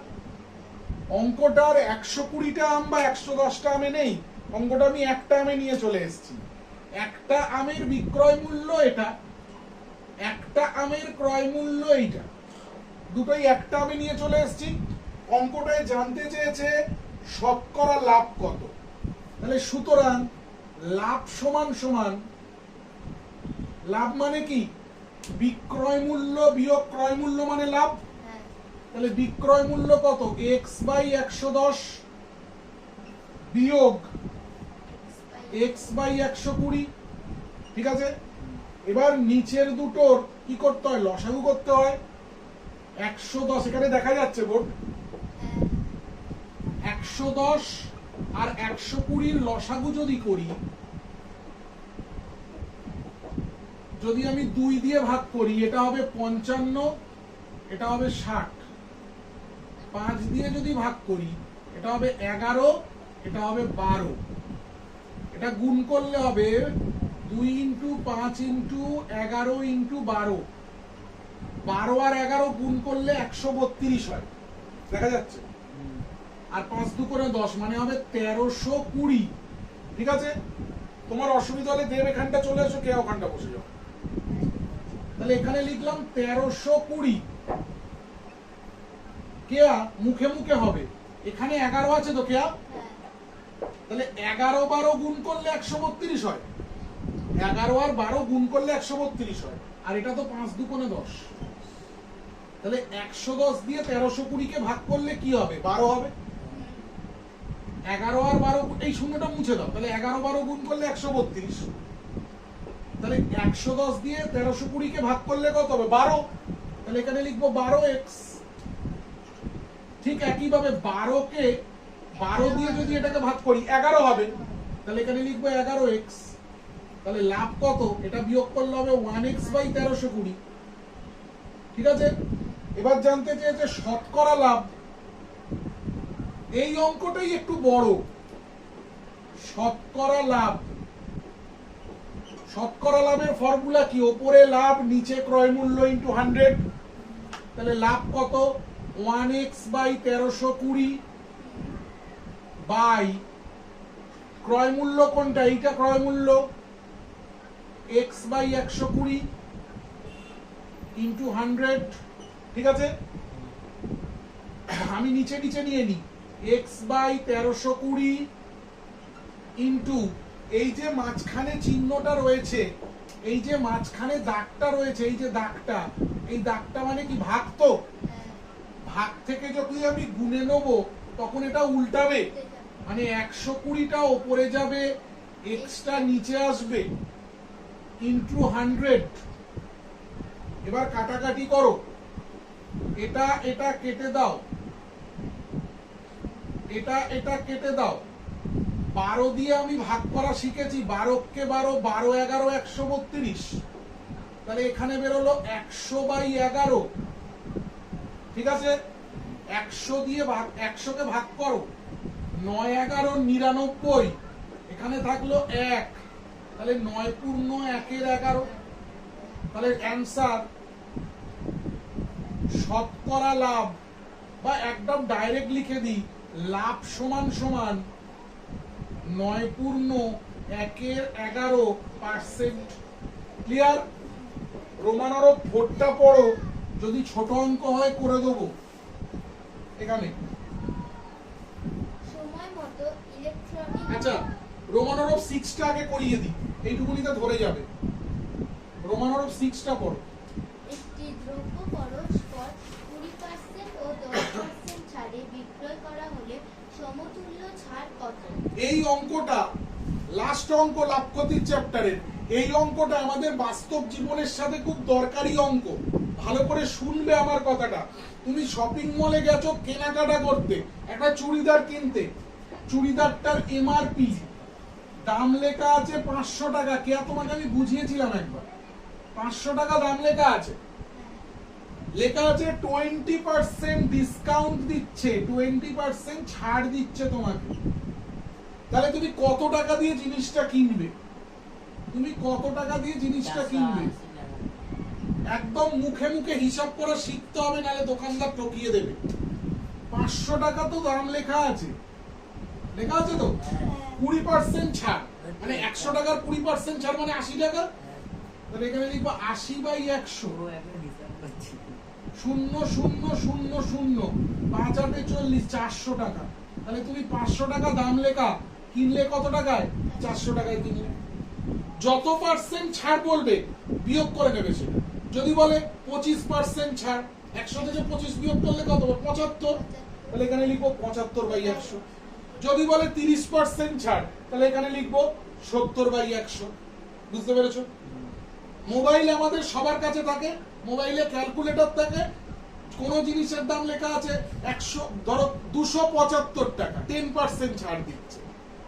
অঙ্কটার 120টা আম বা 110টা আমে নেই, অঙ্কটা আমি একটা আমে নিয়ে চলে এসেছি। একটা আমের বিক্রয় মূল্য এটা, একটা আমের ক্রয় মূল্য এইটা, দুটোই একটা আমে নিয়ে চলে এসেছি। অঙ্কটায় জানতে চেয়েছে শতকরা লাভ কত, তাহলে সুতরাং লাভ সমান সমান, লাভ মানে কি? বিক্রয় মূল্য বিয়োগ ক্রয় মূল্য মানে লাভ। তাহলে বিক্রয় মূল্য কত? x বাই 110 বিয়োগ x বাই 120, ঠিক আছে। এবার নিচের দুটোর কি করতে হয়? লসাগু করতে হয়। 110 এখানে দেখা যাচ্ছে বোর্ড, 110 আর 120 লসাগু যদি করি, যদি আমি 2 দিয়ে ভাগ করি, এটা হবে 55, এটা হবে 60। 5 দিয়ে যদি ভাগ করি, এটা হবে 11, এটা হবে 12। এটা গুণ করলে হবে 2 ইন্টু 5 ইন্টু 11 ইন্টু 12, 12 আর 11 গুণ করলে 132 হয়, দেখা যাচ্ছে। আর 5 দুগুণে 10 মানে হবে 1320, ঠিক আছে। তোমার অসুবিধা হলে দেব এখানটা চলে এসো, কে ওখানটা বসে যাও। তাহলে এখানে লিখলাম 1320, কেয়া মুখে মুখে হবে, এখানে 11 আছে তো কেয়া, তাহলে 11 12 গুণ করলে 132 হয়, 11 আর 12 গুণ করলে 132 হয়, আর এটা তো 5 দুগুণে 10। তাহলে 110 দিয়ে 1320 কে ভাগ করলে কি হবে? 12 হবে। 11 আর 12, এই শূন্যটা মুছে দাও, তাহলে 11 12 গুণ করলে 132। তাহলে 110 দিয়ে 1320 কে ভাগ করলে কত হবে? 12। তাহলে এখানে লিখবো 12x। ঠিক একইভাবে 12 কে 12 দিয়ে যদি এটাকে ভাগ করি 11 হবে, তাহলে এখানে লিখবো 11x। তাহলে লাভ কত? এটা বিয়োগ করলে হবে 1x বাই 1320। ঠিক আছে, এবার জানতে চেয়েছে শতকরা লাভ। এই অঙ্কটাই একটু বড়। শতকরা লাভ, শতকরা লাভের ফর্মুলা কি? ওপরে লাভ, নিচে ক্রয় মূল্য ইনটু 100। তাহলে লাভ কত? 1x বাই 1320 বাই ক্রয় মূল্য কোনটা? এইটা ক্রয় মূল্য, x বাই 120 ইনটু 100। ঠিক আছে, আমি নিচে নিচে নিয়ে নিই, x বাই 1320 ইনটু এই যে মাঝখানে চিহ্নটা রয়েছে, এই যে মাঝখানে দাগটা রয়েছে, এই যে দাগটা, এই দাগটা মানে কি? ভাগ। তো ভাগ থেকে যদি আমি গুণে নেব তখন এটা উল্টাবে, মানে 120টা ওপরে যাবে, এক্সটা নিচে আসবে, ইনটু 100। এবার কাটাকাটি করো, এটা এটা কেটে দাও, এটা এটা কেটে দাও। 12 দিয়ে আমি ভাগ করা শিখেছি, 12কে 12, 12 11 132। তাহলে এখানে বেরোলো 100 বাই 11। ঠিক আছে, 100 দিয়ে ভাগ, 100কে ভাগ করো, 9 11 99, এখানে থাকলো 1, তাহলে 9 পূর্ণ 1-এর 11। তাহলে অ্যান্সার শতকরা লাভ, বা একদম ডাইরেক্ট লিখে দিই, লাভ সমান সমান 9 পূর্ণ 1-এর 11%। ক্লিয়ার? রোমানরব ভোটটা পড়ো, যদি ছোট অঙ্ক হয় করে দেবো। এখানে সময় মতো ইলেকট্রনিক। আচ্ছা, রোমানরব 6টা আগে করিয়ে দিই, এইটুকুনিতে ধরে যাবে। রোমানরব 6টা পড়ো। একটি দ্রব্য পরস্পর 20% ও 10% ছাড়ে বিক্রয় করা হলে সমতুল্য ছাড় কত? এই অঙ্কটা লাস্ট অঙ্ক লাভ ক্ষতির চ্যাপ্টারের। এই অঙ্কটা আমাদের বাস্তব জীবনের সাথে খুব দরকারি অঙ্ক। ভালো করে শুনবে আমার কথাটা। তুমি শপিং মলে গেছো কেনাকাটা করতে, একটা চুড়িদার কিনতে, চুড়িদারটার এমআরপি দাম লেখা আছে 500 টাকা। কে তোমাকে আমি বুঝিয়েছিলাম একবার, 500 টাকা দাম লেখা আছে। লেখা আছে 20% ডিসকাউন্ট দিচ্ছে, 20% ছাড় দিচ্ছে তোমাকে। তাহলে তুমি কত টাকা দিয়ে জিনিসটা কিনবে? তুমি কত টাকা দিয়ে জিনিসটা কিনবে? একদম মুখে মুখে হিসাব করা শিখতে হবে, নাহলে দোকানদার ঠকিয়ে দেবে। 500 টাকা তো দাম লেখা আছে, লেখা আছে তো। 20% ছাড় মানে 100 টাকার 20% ছাড় মানে 80 টাকা। তাহলে এখানে লিখবো 80 বাই 100, 0 0 0 0, 5 8 40, 400 টাকা। তাহলে তুমি 500 টাকা দাম লেখা কিনলে কত টাকায়? 400 টাকায় কিনলে। যত পার্সেন্ট ছাড় বলবে বিয়োগ করে নেবে সেটা। যদি বলে 25% ছাড়, 100 থেকে 25 বিয়োগ করলে কত? 75। তাহলে এখানে লিখবো 75 বাই 100। যদি বলে 30% ছাড়, তাহলে এখানে লিখবো 70 বাই 100। বুঝতে পেরেছো? মোবাইল আমাদের সবার কাছে থাকে, মোবাইলে ক্যালকুলেটর থাকে। কোন জিনিসের দাম লেখা আছে 100, ধরো 275 টাকা, 10% ছাড় দিচ্ছে।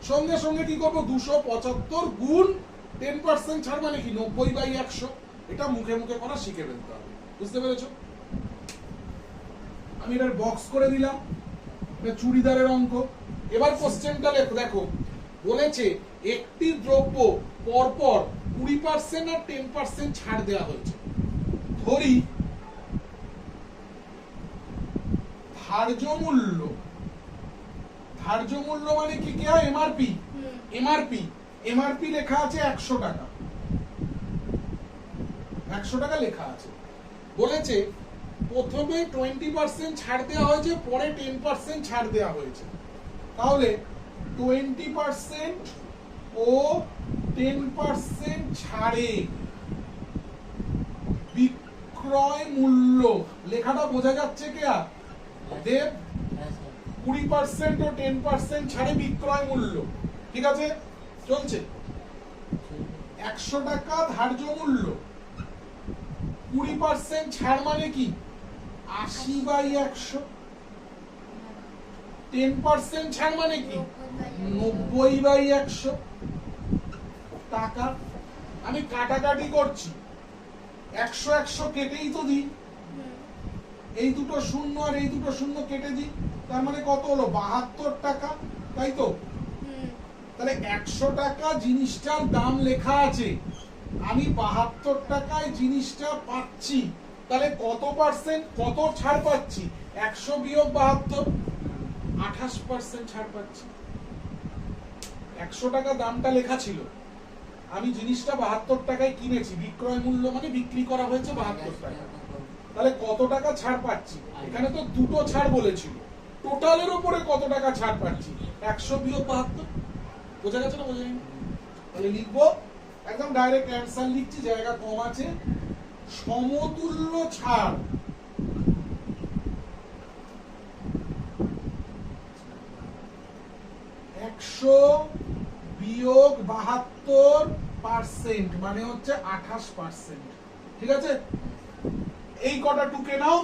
সঙ্গে সঙ্গে কি করবো? 275 গুণ 10% ছাড় মানে কি? 90 বাই 100। এটা মুখে মুখে করা শিখে ফেলতে হবে। বুঝতে পেরেছো? আমি এটার বক্স করে দিলাম, এটা চুড়িদারের অঙ্ক। এবার কোশ্চেনটা দেখো, বলেছে একটি দ্রব্য পরপর 20% আর 10% ছাড় দেওয়া হয়েছে। ধরি ধার্য মূল্য, ধার্য মূল্য মানে কি? কি হয়? এমআরপি। এমআরপি, এমআরপি লেখা আছে 100 টাকা, 100 টাকা লেখা আছে। বলেছে প্রথমে 20% ছাড় দেওয়া হয়েছে, পরে 10% ছাড় দেওয়া হয়েছে। তাহলে 20% ও 10% ছাড়ে বিক্রয় মূল্য, লেখাটা বোঝা যাচ্ছে কি? দেব 20% ও 10% ছাড়ে বিক্রয় মূল্য। ঠিক আছে, চলছে। 100 টাকা ধার্য মূল্য, 20% ছাড় মানে কি? 80 বাই 100। 10% ছাড় মানে কি 90/100 টাকা। আমি কাটাকাটি করছি, 100 কেটেই তো দিই, এই দুটো শূন্য আর এই দুটো শূন্য কেটে দিই, তার মানে কত হলো 72 টাকা, তাই তো? তাহলে 100 টাকা জিনিসটার দাম লেখা আছে, আমি 72 টাকায় জিনিসটা পাচ্ছি, তাহলে কত পার্সেন্ট, কত ছাড় পাচ্ছি? 100 বিয়োগ 72, 28% ছাড় পাচ্ছি। 100 টাকা দামটা লেখা ছিল, আমি জিনিসটা 72 টাকায় কিনেছি, বিক্রয় মূল্য মানে বিক্রি করা হয়েছে 72 টাকা, তাহলে কত টাকা ছাড় পাচ্ছি? এখানে তো দুটো ছাড় বলেছিল, টোটালের উপরে কত টাকা ছাড় পাচ্ছি? 100 বিয়োগ 72। বোঝা গেছে না? বোঝা যায়নি? তাহলে লিখবো, একদম ডাইরেক্ট অ্যান্সার লিখছি, জায়গা কম আছে। সমতুল্য ছাড় একশো বিয়োগ 72% মানে হচ্ছে 28%। ঠিক আছে, এই কটা টুকে নাও,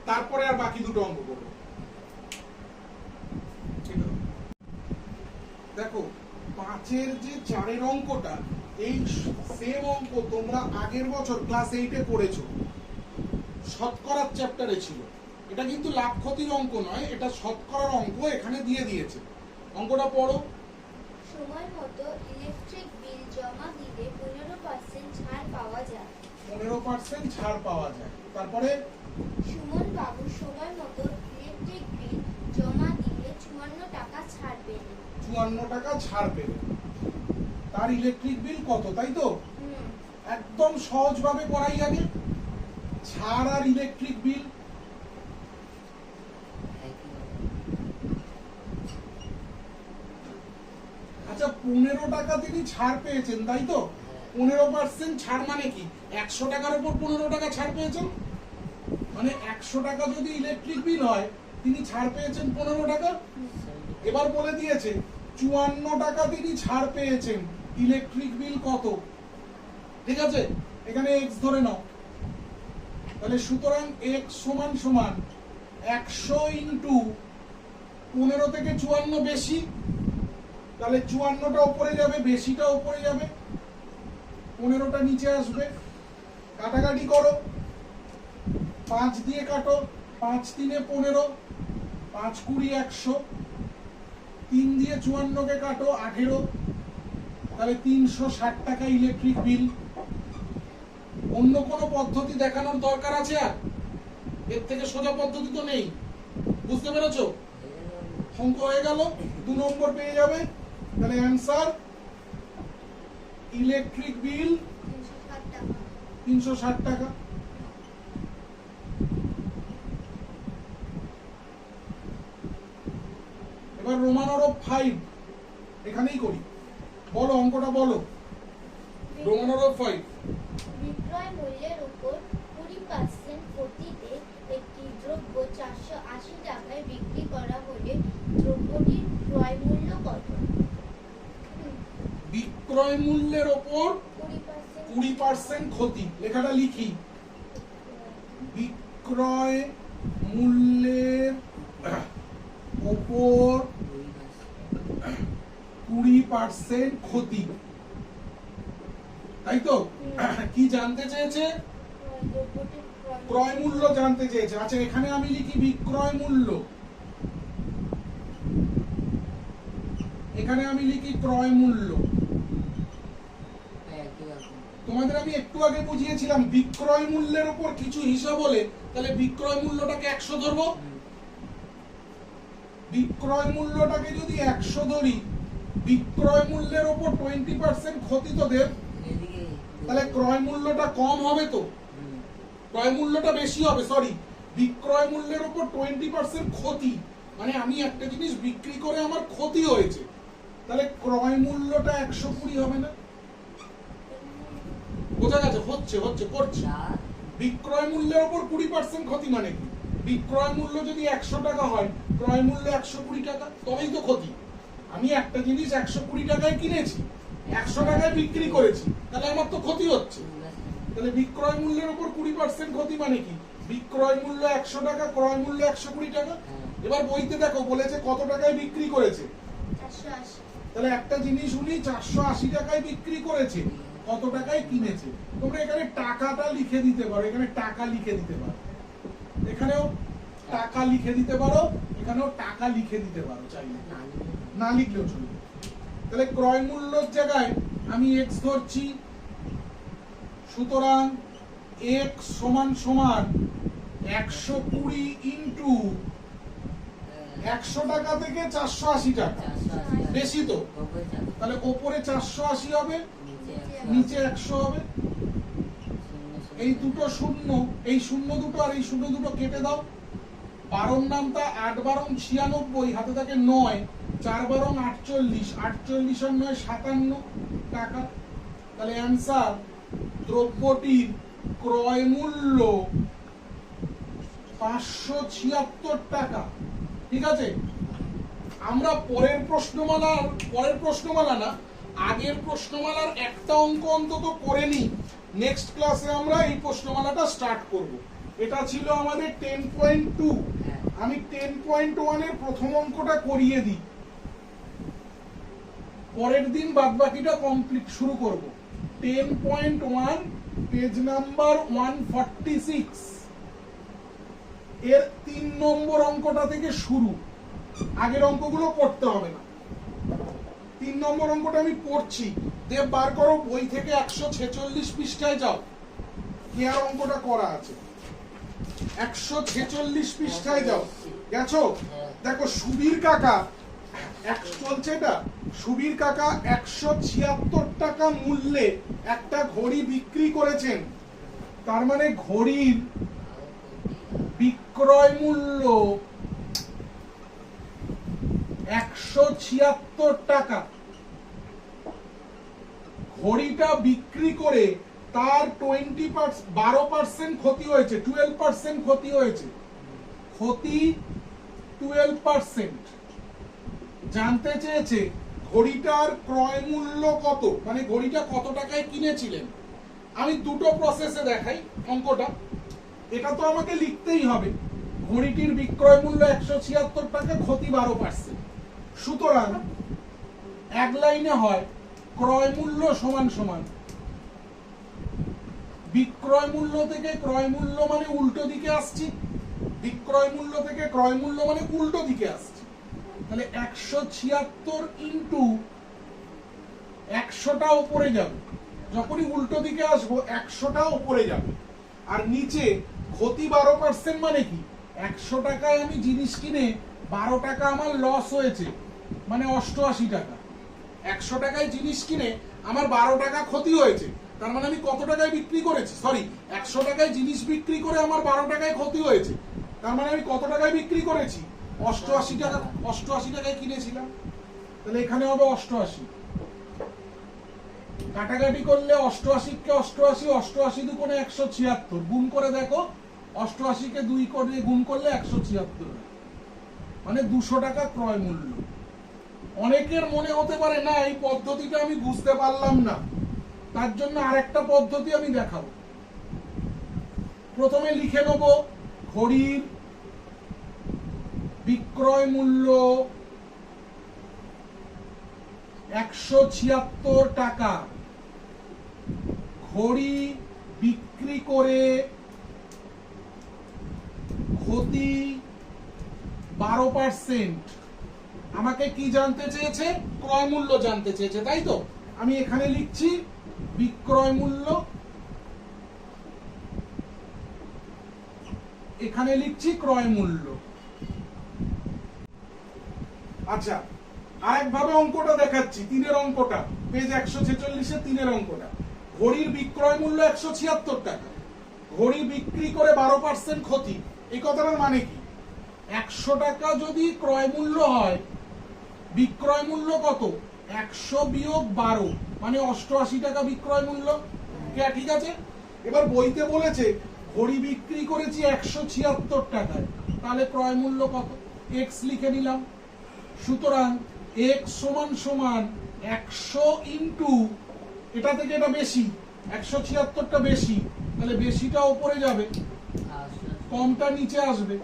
তারপরে আর বাকি দুটো অঙ্ক করবো। দেখো 5-এর যে 4-এর অঙ্কটা, এই সেম অঙ্ক তোমরা আগের বছর ক্লাস 8-এ করেছো, শতকরার চ্যাপ্টারে ছিল। এটা কিন্তু লাভ ক্ষতির অঙ্ক নয়, এটা শতকরার অঙ্ক এখানে দিয়ে দিয়েছে। অঙ্কটা পড়ো। সময় মতো ইলেকট্রিক বিল জমা দিলে 15% ছাড় পাওয়া যায়। 15% ছাড় পাওয়া যায়। তারপরে সুমন বাবু সময় মতো ইলেকট্রিক বিল জমা দিলে 54 টাকা ছাড় পেলেন। 54 টাকা ছাড় পেবে, তার ইলেকট্রিক বিল কত, তাই তো? একদম সহজভাবে করাই আগে, ছাড় আর ইলেকট্রিক বিল। আচ্ছা 15 টাকা তিনি ছাড় পেয়েছেন, তাই তো? 15% ছাড় মানে কি? 100 টাকার উপর 15 টাকা ছাড় পেয়েছেন, মানে 100 টাকা যদি ইলেকট্রিক বিল হয়, তিনি ছাড় পেয়েছেন 15 টাকা। এবার বলে দিয়েছে 54 টাকা তিনি ছাড় পেয়েছেন, ইলেকট্রিক বিল কত? ঠিক আছে, এখানে x ধরে নাও, তাহলে সুতরাং x সমান সমান 100 ইন্টু 15 থেকে 54 বেশি, তাহলে 54টা উপরে যাবে, বেশিটা উপরে যাবে, 15টা নিচে আসবে। কাটাকাটি করো, 5 দিয়ে কাটো, 5 3 15, 5 20 100, 3 দিয়ে 54 কে কাটো 18, তাহলে 360 টাকা ইলেকট্রিক বিল। অন্য কোনো পদ্ধতি দেখানোর দরকার আছে? আর এর থেকে সোজা পদ্ধতি তো নেই, বুঝতে পেরেছো? অঙ্ক হয়ে গেল, 2 নম্বর পেয়ে যাবে। তাহলে অ্যান্সার ইলেকট্রিক বিল 360 টাকা। এবার রোমানোরফ 5 এখানেই করি, বলো অঙ্কটা বলো। রোমানোরফ 5, বিক্রয় মূল্যের উপর 20% ক্ষতিতে একটি দ্রব্য 480 টাকায় বিক্রি করা হলে দ্রব্যটির ক্রয় মূল্য কত? বিক্রয় মূল্যের উপর 20% 20% ক্ষতি, লেখাটা লিখি, বিক্রয় মূল্যের উপর 20% ক্ষতি, তাই তো? কি জানতে চেয়েছে? দ্রব্যটির ক্রয় মূল্য জানতে চেয়েছে। আচ্ছা এখানে আমি লিখি বিক্রয় মূল্য, এখানে আমি লিখি ক্রয় মূল্য। তোমাদের আমি একটু আগে বুঝিয়েছিলাম, বিক্রয় মূল্যের উপর কিছু হিসাব হলে তাহলে বিক্রয় মূল্যটাকে 100 ধরবো। বিক্রয় মূল্যটাকে যদি 100 ধরি, বিক্রয় মূল্যের উপর 20% ক্ষতি তো দেব, তাহলে ক্রয় মূল্যটা কম হবে তো? ক্রয় মূল্যটা বেশি হবে, সরি, বিক্রয় মূল্যের উপর 20% ক্ষতি, মানে আমি একটা জিনিস বিক্রি করে আমার ক্ষতি হয়েছে, তাহলে ক্রয় মূল্যটা 120 হবে না? বোঝা গেছে? হচ্ছে হচ্ছে করছে। বিক্রয় মূল্যের উপর 20% ক্ষতি মানে কি? বিক্রয় মূল্য যদি 100 টাকা হয়, ক্রয় মূল্য 120 টাকা, তবেই তো ক্ষতি। আমি একটা জিনিস 120 টাকায় কিনেছি, 100 টাকায় বিক্রি করেছি, তাহলে আমার তো ক্ষতি হচ্ছে। তাহলে বিক্রয় মূল্যের উপর 20% ক্ষতি মানে কি? বিক্রয় মূল্য 100 টাকা, ক্রয় মূল্য 120 টাকা, এবার বইতে দেখো বলেছে কত টাকায় বিক্রি করেছে, 480। তাহলে একটা জিনিস উনি 480 টাকায় বিক্রি করেছে, কত টাকায় কিনেছে। তোমরা এখানে টাকাটা লিখে দিতে পারো, এখানে টাকা লিখে দিতে পারো, এখানেও টাকা লিখে দিতে পারো, এখানেও টাকা লিখে দিতে পারো, চাইলে না লিখলেও চলবে। তাহলে ক্রয় মূল্যের জায়গায় আমি এক্স ধরছি, সুতরাং এক্স সমান সমান 120 ইন্টু 100 টাকা থেকে 480 টাকা, বেশি তো, তাহলে ওপরে 480 হবে, নিচে 100 হবে। এই দুটো শূন্য, এই শূন্য দুটো আর এই শূন্য দুটো কেটে দাও। 12 নামটা 8 12 96, হাতে থাকে 9, 4 12 48, 48 আর 9 57 টাকা। তাহলে অ্যান্সার দ্রব্যটির ক্রয় মূল্য 576 টাকা। ঠিক আছে, আমরা পরের প্রশ্নমালা না, আগের প্রশ্নমালার একটা অঙ্ক অন্তত করে নিই, নেক্সট ক্লাসে আমরা এই প্রশ্নমালাটা স্টার্ট করব। এটা ছিল আমাদের 10.2, আমি 10.1 এর প্রথম অঙ্কটা করিয়ে দিই, পরের দিন বাদবাকিটা কমপ্লিট শুরু করব। 10.1 পেজ নাম্বার 146 এর 3 নম্বর অঙ্কটা থেকে শুরু, আগের অঙ্কগুলো করতে হবে না। 3 নম্বর অঙ্কটা আমি করছি, দেব বার করো বই থেকে 146 পৃষ্ঠায় যাও, কি আর অঙ্কটা করা আছে, 146 পৃষ্ঠায় যাও, গেছো? দেখো সুবীর কাকা চলছে এটা, সুবীর কাকা 176 টাকা মূল্যে একটা ঘড়ি বিক্রি করেছেন, তার মানে ঘড়ির বিক্রয় মূল্য 176 টাকা। ঘড়িটা বিক্রি করে তার 12% ক্ষতি হয়েছে, 12% ক্ষতি হয়েছে, ক্ষতি 12%। জানতে চেয়েছে ঘড়িটার ক্রয় মূল্য কত, মানে ঘড়িটা কত টাকায় কিনেছিলেন। আমি দুটো প্রসেসে দেখাই অঙ্কটা, এটা তো আমাকে লিখতেই হবে। ঘড়িটির বিক্রয় মূল্য 176 টাকা, ক্ষতি 12%। সুতরাং এক লাইনে হয় ক্রয় মূল্য সমান সমান বিক্রয় মূল্য থেকে ক্রয় মূল্য, মানে উল্টো দিকে আসছি, বিক্রয় মূল্য থেকে ক্রয় মূল্য মানে উল্টো দিকে আসছি। তাহলে 176 ইন্টু 100টা উপরে যাবে, যখনই উল্টো দিকে আসবো 100টা উপরে যাবে, আর নিচে ক্ষতি 12% মানে কি, 100 টাকায় আমি জিনিস কিনে 12 টাকা আমার লস হয়েছে, মানে 88 টাকা। 100 টাকায় জিনিস কিনে আমার 12 টাকা ক্ষতি হয়েছে, তার মানে আমি কত টাকায় বিক্রি করেছি, সরি 100 টাকায় জিনিস বিক্রি করে আমার 12 টাকায় ক্ষতি হয়েছে, তার মানে আমি কত টাকায় বিক্রি করেছি, 88 টাকা। 88 টাকায় কিনেছিলাম, তাহলে এখানে হবে 88। কাটাকাটি করলে 88 কে 88, 88 দুগুণে 176, গুণ করে দেখো 88 কে 2 করে গুণ করলে 176, মানে 200 টাকা ক্রয় মূল্য। অনেকের মনে হতে পারে না এই পদ্ধতিটা আমি বুঝতে পারলাম না, তার জন্য আরেকটা পদ্ধতি আমি দেখাবো। প্রথমে লিখে নেব ঘড়ির বিক্রয় মূল্য 176 টাকা, ঘড়ি বিক্রি করে ক্ষতি 12%। আমাকে কি জানতে চেয়েছে, ক্রয় মূল্য জানতে চেয়েছে, তাই তো। আমি এখানে লিখছি বিক্রয় মূল্য, এখানে লিখছি ক্রয় মূল্য। আচ্ছা, আরেকভাবে অঙ্কটা দেখাচ্ছি, 3 অঙ্কটা, পেজ 146 এর 3 অঙ্কটা। ঘড়ির বিক্রয় মূল্য 176 টাকা, ঘড়ি বিক্রি করে 12% ক্ষতি, এই কথাটার মানে কি, 100 টাকা যদি ক্রয় মূল্য হয়, বিক্রয় মূল্য কত, 100 বিয়োগ 12, মানে 88 টাকা বিক্রয় মূল্য। ঠিক আছে, এবার বইতে বলেছে ঘড়ি বিক্রি করেছি 176 টাকায়, তাহলে ক্রয় মূল্য কত, এক্স লিখে নিলাম। সুতরাং এক্স সমান সমান 100 ইন্টু, এটা থেকে এটা বেশি, 176টা বেশি, তাহলে বেশিটা উপরে যাবে, কমটা নিচে আসবে,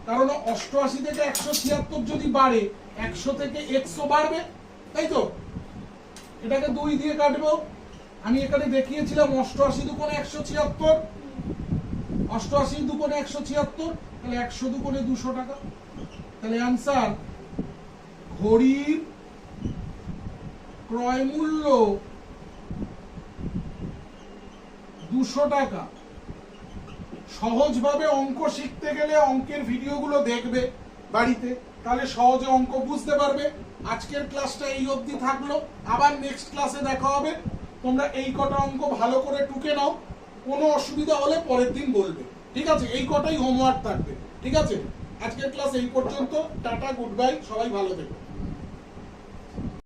কারণ 88 থেকে 176 যদি বাড়ে 100 থেকে 100 বাড়বে, তাই তো? এটাকে 2 দিয়ে কাটবো। আমি এখানে দেখিয়েছিলাম 88 দুগুণে 176, 88 দুগুণে 176, তাহলে 100 দুগুণে 200 টাকা। তাহলে অ্যান্সার ঘড়ির ক্রয় মূল্য 200 টাকা। সহজভাবে অঙ্ক শিখতে গেলে অঙ্কের ভিডিওগুলো দেখবে বাড়িতে, তাহলে সহজে অঙ্ক বুঝতে পারবে। আজকের ক্লাসটা এই অবধি থাকলো, আবার নেক্সট ক্লাসে দেখা হবে। তোমরা এই কটা অঙ্ক ভালো করে টুকে নাও, কোনো অসুবিধা হলে পরের দিন বলবে, ঠিক আছে? এই কটাই হোমওয়ার্ক থাকবে, ঠিক আছে? আজকের ক্লাস এই পর্যন্ত। টাটা, গুড বাই, সবাই ভালো থেকো।